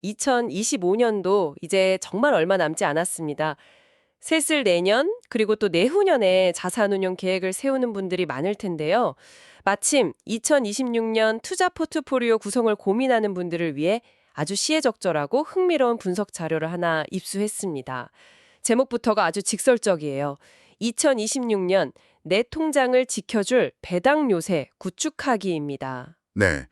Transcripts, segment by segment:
2025년도 이제 정말 얼마 남지 않았습니다. 셋을 내년, 그리고 또 내후년에 자산운용 계획을 세우는 분들이 많을 텐데요. 마침 2026년 투자 포트폴리오 구성을 고민하는 분들을 위해 아주 시의적절하고 흥미로운 분석 자료를 하나 입수했습니다. 제목부터가 아주 직설적이에요. 2026년 내 통장을 지켜줄 배당 요새 구축하기입니다. 네.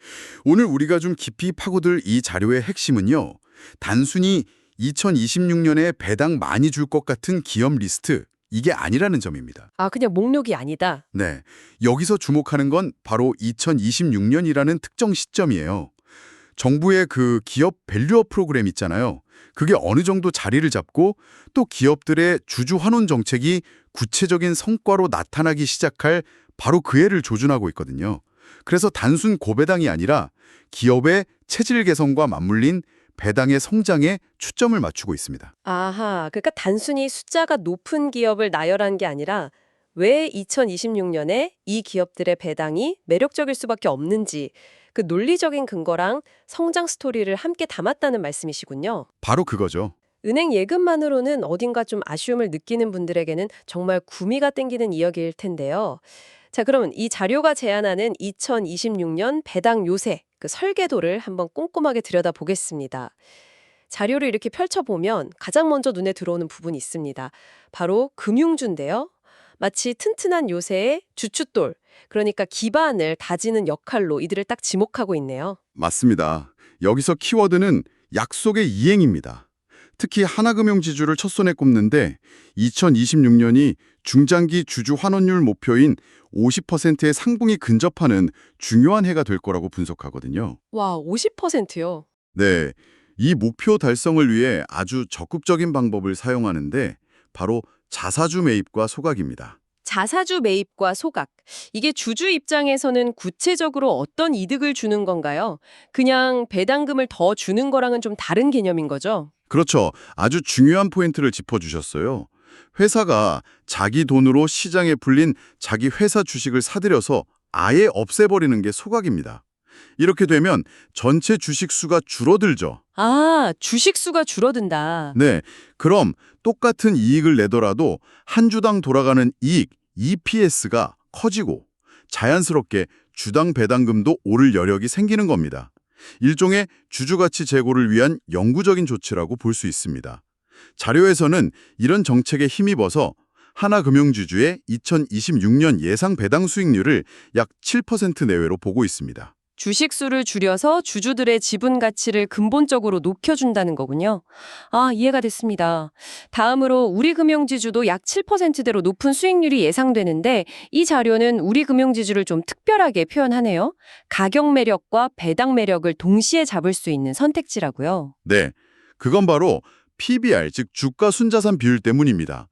오늘 우리가 좀 깊이 파고들 이 자료의 핵심은요. 단순히 2026년에 배당 많이 줄 것 같은 기업 리스트, 이게 아니라는 점입니다. 아, 그냥 목록이 아니다. 네. 여기서 주목하는 건 바로 2026년이라는 특정 시점이에요. 정부의 그 기업 밸류업 프로그램 있잖아요. 그게 어느 정도 자리를 잡고 또 기업들의 주주 환원 정책이 구체적인 성과로 나타나기 시작할 바로 그 해를 조준하고 있거든요. 그래서 단순 고배당이 아니라 기업의 체질 개선과 맞물린 배당의 성장에 초점을 맞추고 있습니다. 아하, 그러니까 단순히 숫자가 높은 기업을 나열한 게 아니라 왜 2026년에 이 기업들의 배당이 매력적일 수밖에 없는지 그 논리적인 근거랑 성장 스토리를 함께 담았다는 말씀이시군요. 바로 그거죠. 은행 예금만으로는 어딘가 좀 아쉬움을 느끼는 분들에게는 정말 구미가 땡기는 이야기일 텐데요. 자, 그러면 이 자료가 제안하는 2026년 배당 요새, 그 설계도를 한번 꼼꼼하게 들여다보겠습니다. 자료를 이렇게 펼쳐보면 가장 먼저 눈에 들어오는 부분이 있습니다. 바로 금융주인데요. 마치 튼튼한 요새의 주춧돌, 그러니까 기반을 다지는 역할로 이들을 딱 지목하고 있네요. 맞습니다. 여기서 키워드는 약속의 이행입니다. 특히 하나금융지주를 첫손에 꼽는데 2026년이 중장기 주주 환원율 목표인 50%의 상붕이 근접하는 중요한 해가 될 거라고 분석하거든요. 와, 50%요? 네, 이 목표 달성을 위해 아주 적극적인 방법을 사용하는데 바로 자사주 매입과 소각입니다. 자사주 매입과 소각. 이게 주주 입장에서는 구체적으로 어떤 이득을 주는 건가요? 그냥 배당금을 더 주는 거랑은 좀 다른 개념인 거죠? 그렇죠. 아주 중요한 포인트를 짚어주셨어요. 회사가 자기 돈으로 시장에 불린 자기 회사 주식을 사들여서 아예 없애버리는 게 소각입니다. 이렇게 되면 전체 주식 수가 줄어들죠. 아, 주식 수가 줄어든다. 네, 그럼 똑같은 이익을 내더라도 한 주당 돌아가는 이익, EPS가 커지고 자연스럽게 주당 배당금도 오를 여력이 생기는 겁니다. 일종의 주주가치 제고를 위한 영구적인 조치라고 볼 수 있습니다. 자료에서는 이런 정책에 힘입어서 하나금융주주의 2026년 예상 배당 수익률을 약 7% 내외로 보고 있습니다. 주식 수를 줄여서 주주들의 지분 가치를 근본적으로 높여준다는 거군요. 아, 이해가 됐습니다. 다음으로 우리금융지주도 약 7%대로 높은 수익률이 예상되는데 이 자료는 우리금융지주를 좀 특별하게 표현하네요. 가격 매력과 배당 매력을 동시에 잡을 수 있는 선택지라고요. 네, 그건 바로 PBR, 즉 주가 순자산 비율 때문입니다.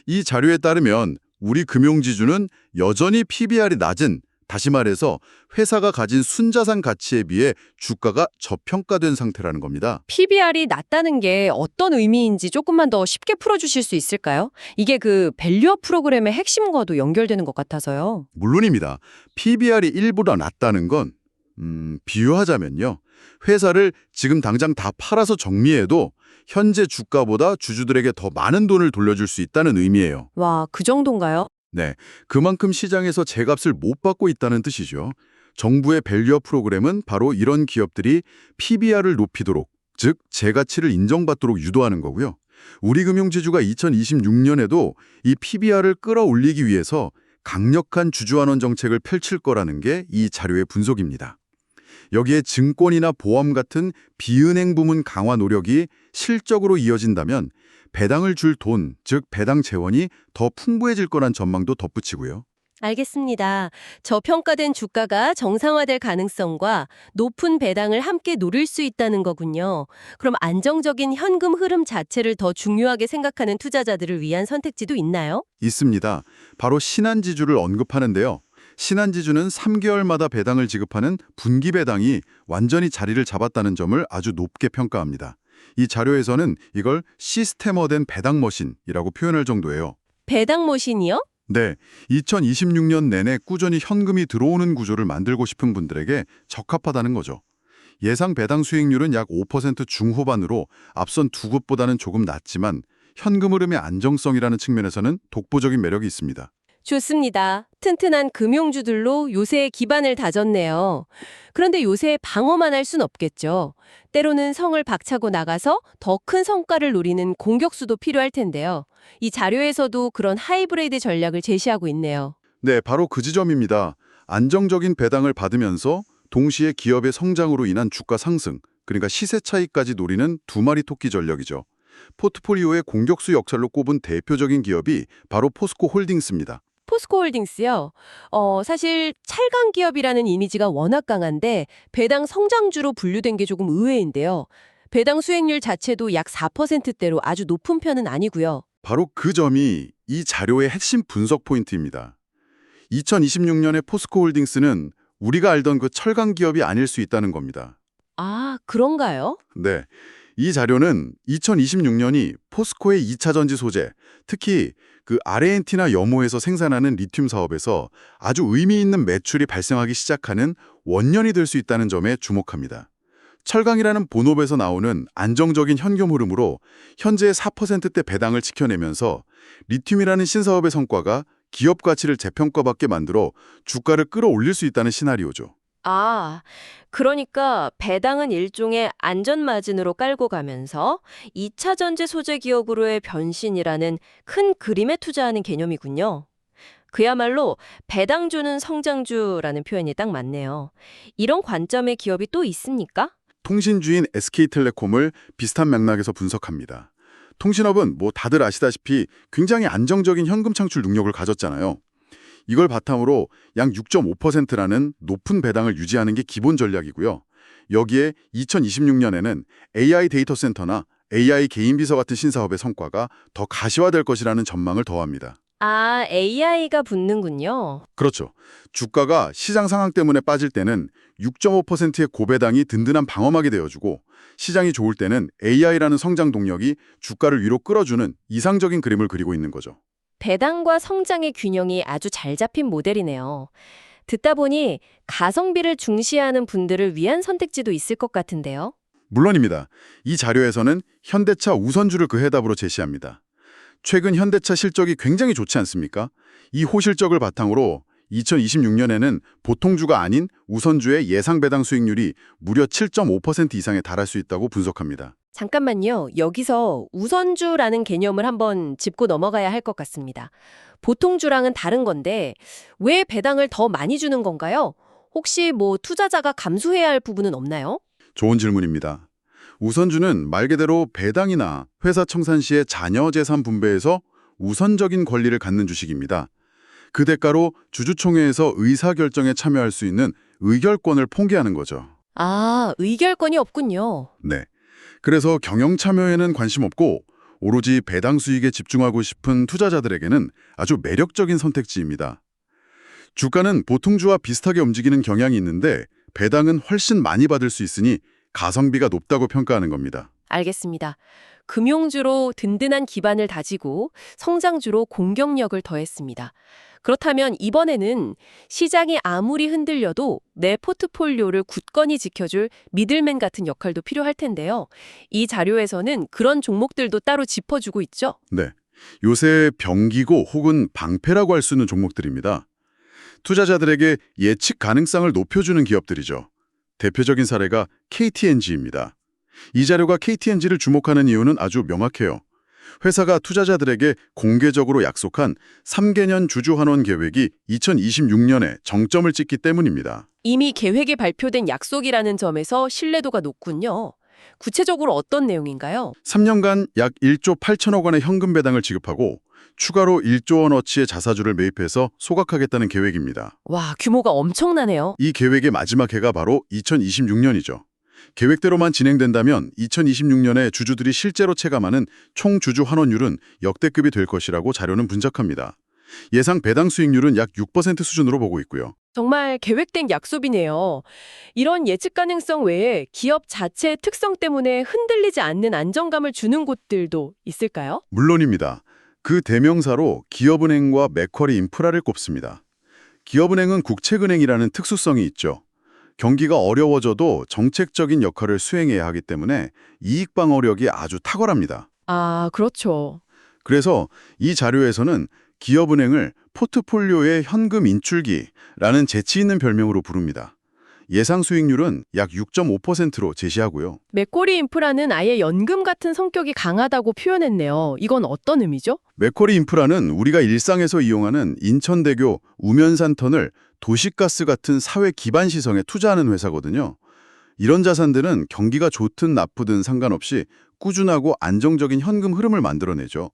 이 자료에 따르면 우리 금융지주는 여전히 PBR이 낮은, 다시 말해서 회사가 가진 순자산 가치에 비해 주가가 저평가된 상태라는 겁니다. PBR이 낮다는 게 어떤 의미인지 조금만 더 쉽게 풀어주실 수 있을까요? 이게 그 밸류업 프로그램의 핵심과도 연결되는 것 같아서요. 물론입니다. PBR이 일보다 낮다는 건 비유하자면요. 회사를 지금 당장 다 팔아서 정리해도 현재 주가보다 주주들에게 더 많은 돈을 돌려줄 수 있다는 의미예요. 와, 그 정도인가요? 네, 그만큼 시장에서 제값을 못 받고 있다는 뜻이죠. 정부의 밸류업 프로그램은 바로 이런 기업들이 PBR을 높이도록, 즉 재가치를 인정받도록 유도하는 거고요. 우리금융지주가 2026년에도 이 PBR을 끌어올리기 위해서 강력한 주주환원 정책을 펼칠 거라는 게 이 자료의 분석입니다. 여기에 증권이나 보험 같은 비은행 부문 강화 노력이 실적으로 이어진다면 배당을 줄 돈, 즉 배당 재원이 더 풍부해질 거란 전망도 덧붙이고요. 알겠습니다. 저평가된 주가가 정상화될 가능성과 높은 배당을 함께 노릴 수 있다는 거군요. 그럼 안정적인 현금 흐름 자체를 더 중요하게 생각하는 투자자들을 위한 선택지도 있나요? 있습니다. 바로 신한지주를 언급하는데요. 신한지주는 3개월마다 배당을 지급하는 분기 배당이 완전히 자리를 잡았다는 점을 아주 높게 평가합니다. 이 자료에서는 이걸 시스템화된 배당 머신이라고 표현할 정도예요. 배당 머신이요? 네, 2026년 내내 꾸준히 현금이 들어오는 구조를 만들고 싶은 분들에게 적합하다는 거죠. 예상 배당 수익률은 약 5% 중후반으로 앞선 두 곳보다는 조금 낮지만 현금 흐름의 안정성이라는 측면에서는 독보적인 매력이 있습니다. 좋습니다. 튼튼한 금융주들로 요새의 기반을 다졌네요. 그런데 요새 방어만 할 순 없겠죠. 때로는 성을 박차고 나가서 더 큰 성과를 노리는 공격수도 필요할 텐데요. 이 자료에서도 그런 하이브리드 전략을 제시하고 있네요. 네, 바로 그 지점입니다. 안정적인 배당을 받으면서 동시에 기업의 성장으로 인한 주가 상승, 그러니까 시세 차익까지 노리는 두 마리 토끼 전략이죠. 포트폴리오의 공격수 역할로 꼽은 대표적인 기업이 바로 포스코 홀딩스입니다. 포스코홀딩스요. 사실 찰강 기업이라는 이미지가 워낙 강한데 배당 성장주로 분류된 게 조금 의외인데요. 배당 수익률 자체도 약 4%대로 아주 높은 편은 아니고요. 바로 그 점이 이 자료의 핵심 분석 포인트입니다. 2026년에 포스코 홀딩스는 우리가 알던 그 철강 기업이 아닐 수 있다는 겁니다. 아, 그런가요? 네. 이 자료는 2026년이 포스코의 2차 전지 소재, 특히 그 아르헨티나 염호에서 생산하는 리튬 사업에서 아주 의미 있는 매출이 발생하기 시작하는 원년이 될 수 있다는 점에 주목합니다. 철강이라는 본업에서 나오는 안정적인 현금 흐름으로 현재의 4%대 배당을 지켜내면서 리튬이라는 신사업의 성과가 기업 가치를 재평가받게 만들어 주가를 끌어올릴 수 있다는 시나리오죠. 아, 그러니까 배당은 일종의 안전마진으로 깔고 가면서 2차 전지 소재 기업으로의 변신이라는 큰 그림에 투자하는 개념이군요. 그야말로 배당 주는 성장주라는 표현이 딱 맞네요. 이런 관점의 기업이 또 있습니까? 통신주인 SK텔레콤을 비슷한 맥락에서 분석합니다. 통신업은 뭐 다들 아시다시피 굉장히 안정적인 현금 창출 능력을 가졌잖아요. 이걸 바탕으로 약 6.5%라는 높은 배당을 유지하는 게 기본 전략이고요. 여기에 2026년에는 AI 데이터 센터나 AI 개인 비서 같은 신사업의 성과가 더 가시화될 것이라는 전망을 더합니다. 아, AI가 붙는군요. 그렇죠. 주가가 시장 상황 때문에 빠질 때는 6.5%의 고배당이 든든한 방어막이 되어주고 시장이 좋을 때는 AI라는 성장 동력이 주가를 위로 끌어주는 이상적인 그림을 그리고 있는 거죠. 배당과 성장의 균형이 아주 잘 잡힌 모델이네요. 듣다 보니 가성비를 중시하는 분들을 위한 선택지도 있을 것 같은데요. 물론입니다. 이 자료에서는 현대차 우선주를 그 해답으로 제시합니다. 최근 현대차 실적이 굉장히 좋지 않습니까? 이 호실적을 바탕으로 2026년에는 보통주가 아닌 우선주의 예상 배당 수익률이 무려 7.5% 이상에 달할 수 있다고 분석합니다. 잠깐만요. 여기서 우선주라는 개념을 한번 짚고 넘어가야 할 것 같습니다. 보통주랑은 다른 건데 왜 배당을 더 많이 주는 건가요? 혹시 뭐 투자자가 감수해야 할 부분은 없나요? 좋은 질문입니다. 우선주는 말 그대로 배당이나 회사 청산 시의 자녀 재산 분배에서 우선적인 권리를 갖는 주식입니다. 그 대가로 주주총회에서 의사결정에 참여할 수 있는 의결권을 포기하는 거죠. 아, 의결권이 없군요. 네. 그래서 경영 참여에는 관심 없고 오로지 배당 수익에 집중하고 싶은 투자자들에게는 아주 매력적인 선택지입니다. 주가는 보통주와 비슷하게 움직이는 경향이 있는데 배당은 훨씬 많이 받을 수 있으니 가성비가 높다고 평가하는 겁니다. 알겠습니다. 금융주로 든든한 기반을 다지고 성장주로 공격력을 더했습니다. 그렇다면 이번에는 시장이 아무리 흔들려도 내 포트폴리오를 굳건히 지켜줄 미들맨 같은 역할도 필요할 텐데요. 이 자료에서는 그런 종목들도 따로 짚어주고 있죠. 네. 요새 병기고 혹은 방패라고 할 수 있는 종목들입니다. 투자자들에게 예측 가능성을 높여주는 기업들이죠. 대표적인 사례가 KTNG입니다. 이 자료가 KTNG를 주목하는 이유는 아주 명확해요. 회사가 투자자들에게 공개적으로 약속한 3개년 주주 환원 계획이 2026년에 정점을 찍기 때문입니다. 이미 계획이 발표된 약속이라는 점에서 신뢰도가 높군요. 구체적으로 어떤 내용인가요? 3년간 약 1조 8천억 원의 현금 배당을 지급하고 추가로 1조 원어치의 자사주를 매입해서 소각하겠다는 계획입니다. 와, 규모가 엄청나네요. 이 계획의 마지막 해가 바로 2026년이죠. 계획대로만 진행된다면 2026년에 주주들이 실제로 체감하는 총 주주 환원율은 역대급이 될 것이라고 자료는 분석합니다. 예상 배당 수익률은 약 6% 수준으로 보고 있고요. 정말 계획된 약속이네요. 이런 예측 가능성 외에 기업 자체의 특성 때문에 흔들리지 않는 안정감을 주는 곳들도 있을까요? 물론입니다. 그 대명사로 기업은행과 맥쿼리 인프라를 꼽습니다. 기업은행은 국책은행이라는 특수성이 있죠. 경기가 어려워져도 정책적인 역할을 수행해야 하기 때문에 이익 방어력이 아주 탁월합니다. 아, 그렇죠. 그래서 이 자료에서는 기업은행을 포트폴리오의 현금 인출기라는 재치 있는 별명으로 부릅니다. 예상 수익률은 약 6.5%로 제시하고요. 맥쿼리 인프라는 아예 연금 같은 성격이 강하다고 표현했네요. 이건 어떤 의미죠? 맥쿼리 인프라는 우리가 일상에서 이용하는 인천대교, 우면산 터널, 도시가스 같은 사회 기반 시설에 투자하는 회사거든요. 이런 자산들은 경기가 좋든 나쁘든 상관없이 꾸준하고 안정적인 현금 흐름을 만들어내죠.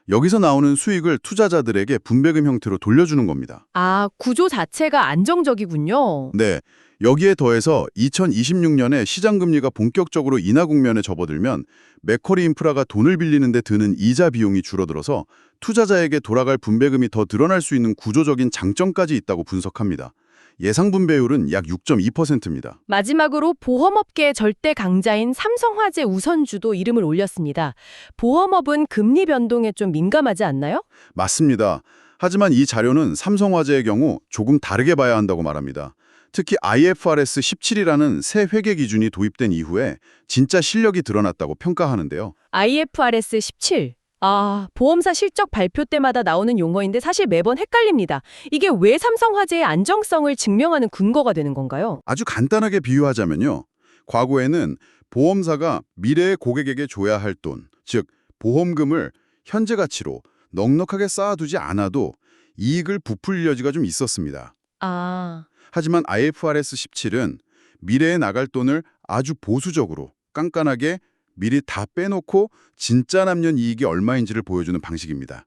여기서 나오는 수익을 투자자들에게 분배금 형태로 돌려주는 겁니다. 아, 구조 자체가 안정적이군요. 네, 여기에 더해서 2026년에 시장금리가 본격적으로 인하 국면에 접어들면 맥쿼리 인프라가 돈을 빌리는 데 드는 이자 비용이 줄어들어서 투자자에게 돌아갈 분배금이 더 늘어날 수 있는 구조적인 장점까지 있다고 분석합니다. 예상 분배율은 약 6.2%입니다. 마지막으로 보험업계의 절대 강자인 삼성화재 우선주도 이름을 올렸습니다. 보험업은 금리 변동에 좀 민감하지 않나요? 맞습니다. 하지만 이 자료는 삼성화재의 경우 조금 다르게 봐야 한다고 말합니다. 특히 IFRS 17이라는 새 회계 기준이 도입된 이후에 진짜 실력이 드러났다고 평가하는데요. IFRS 17. 아, 보험사 실적 발표 때마다 나오는 용어인데 사실 매번 헷갈립니다. 이게 왜 삼성화재의 안정성을 증명하는 근거가 되는 건가요? 아주 간단하게 비유하자면요. 과거에는 보험사가 미래의 고객에게 줘야 할 돈, 즉 보험금을 현재 가치로 넉넉하게 쌓아두지 않아도 이익을 부풀릴 여지가 좀 있었습니다. 아, 하지만 IFRS 17은 미래에 나갈 돈을 아주 보수적으로 깐깐하게 미리 다 빼놓고 진짜 남는 이익이 얼마인지를 보여주는 방식입니다.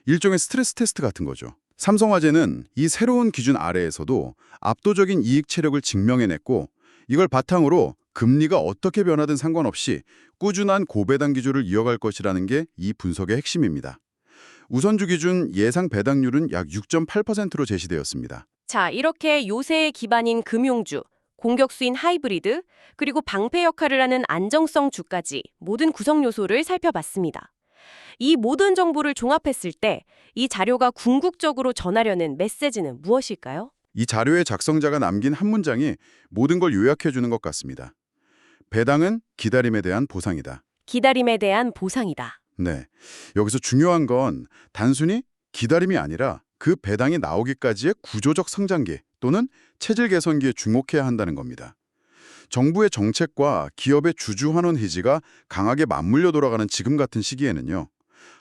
일종의 스트레스 테스트 같은 거죠. 삼성화재는 이 새로운 기준 아래에서도 압도적인 이익 체력을 증명해냈고 이걸 바탕으로 금리가 어떻게 변하든 상관없이 꾸준한 고배당 기조를 이어갈 것이라는 게 이 분석의 핵심입니다. 우선주 기준 예상 배당률은 약 6.8%로 제시되었습니다. 자, 이렇게 요새의 기반인 금융주, 공격수인 하이브리드, 그리고 방패 역할을 하는 안정성 주까지 모든 구성 요소를 살펴봤습니다. 이 모든 정보를 종합했을 때 이 자료가 궁극적으로 전하려는 메시지는 무엇일까요? 이 자료의 작성자가 남긴 한 문장이 모든 걸 요약해 주는 것 같습니다. 배당은 기다림에 대한 보상이다. 기다림에 대한 보상이다. 네. 여기서 중요한 건 단순히 기다림이 아니라 그 배당이 나오기까지의 구조적 성장기 또는 체질 개선기에 주목해야 한다는 겁니다. 정부의 정책과 기업의 주주 환원 의지가 강하게 맞물려 돌아가는 지금 같은 시기에는요.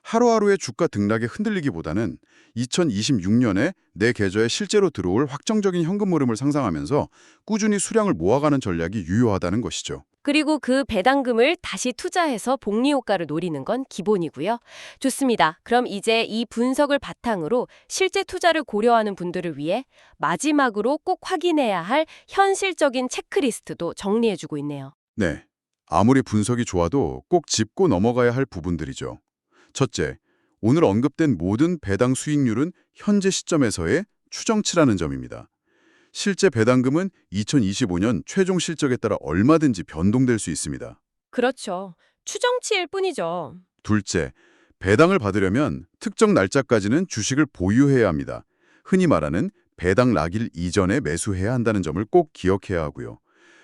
하루하루의 주가 등락에 흔들리기보다는 2026년에 내 계좌에 실제로 들어올 확정적인 현금 흐름을 상상하면서 꾸준히 수량을 모아가는 전략이 유효하다는 것이죠. 그리고 그 배당금을 다시 투자해서 복리 효과를 노리는 건 기본이고요. 좋습니다. 그럼 이제 이 분석을 바탕으로 실제 투자를 고려하는 분들을 위해 마지막으로 꼭 확인해야 할 현실적인 체크리스트도 정리해주고 있네요. 네. 아무리 분석이 좋아도 꼭 짚고 넘어가야 할 부분들이죠. 첫째, 오늘 언급된 모든 배당 수익률은 현재 시점에서의 추정치라는 점입니다. 실제 배당금은 2025년 최종 실적에 따라 얼마든지 변동될 수 있습니다. 그렇죠. 추정치일 뿐이죠. 둘째, 배당을 받으려면 특정 날짜까지는 주식을 보유해야 합니다. 흔히 말하는 배당 락일 이전에 매수해야 한다는 점을 꼭 기억해야 하고요.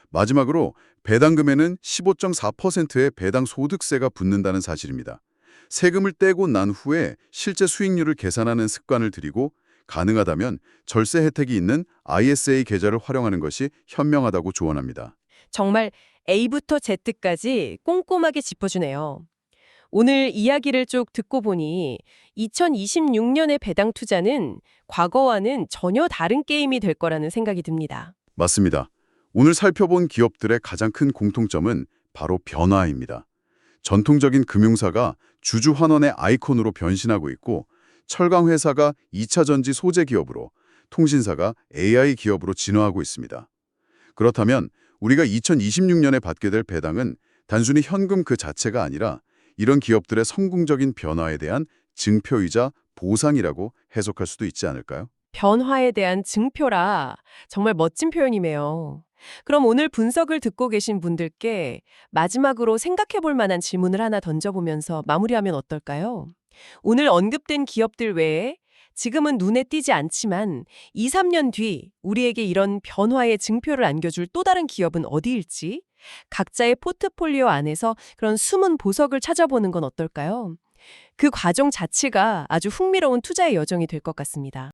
마지막으로 배당금에는 15.4%의 배당 소득세가 붙는다는 사실입니다. 세금을 떼고 난 후에 실제 수익률을 계산하는 습관을 들이고 가능하다면 절세 혜택이 있는 ISA 계좌를 활용하는 것이 현명하다고 조언합니다. 정말 A부터 Z까지 꼼꼼하게 짚어주네요. 오늘 이야기를 쭉 듣고 보니 2026년의 배당 투자는 과거와는 전혀 다른 게임이 될 거라는 생각이 듭니다. 맞습니다. 오늘 살펴본 기업들의 가장 큰 공통점은 바로 변화입니다. 전통적인 금융사가 주주 환원의 아이콘으로 변신하고 있고 철강 회사가 2차 전지 소재 기업으로, 통신사가 AI 기업으로 진화하고 있습니다. 그렇다면 우리가 2026년에 받게 될 배당은 단순히 현금 그 자체가 아니라 이런 기업들의 성공적인 변화에 대한 증표이자 보상이라고 해석할 수도 있지 않을까요? 변화에 대한 증표라 정말 멋진 표현이네요. 그럼 오늘 분석을 듣고 계신 분들께 마지막으로 생각해 볼 만한 질문을 하나 던져보면서 마무리하면 어떨까요? 오늘 언급된 기업들 외에 지금은 눈에 띄지 않지만 2, 3년 뒤 우리에게 이런 변화의 증표를 안겨줄 또 다른 기업은 어디일지 각자의 포트폴리오 안에서 그런 숨은 보석을 찾아보는 건 어떨까요? 그 과정 자체가 아주 흥미로운 투자의 여정이 될 것 같습니다.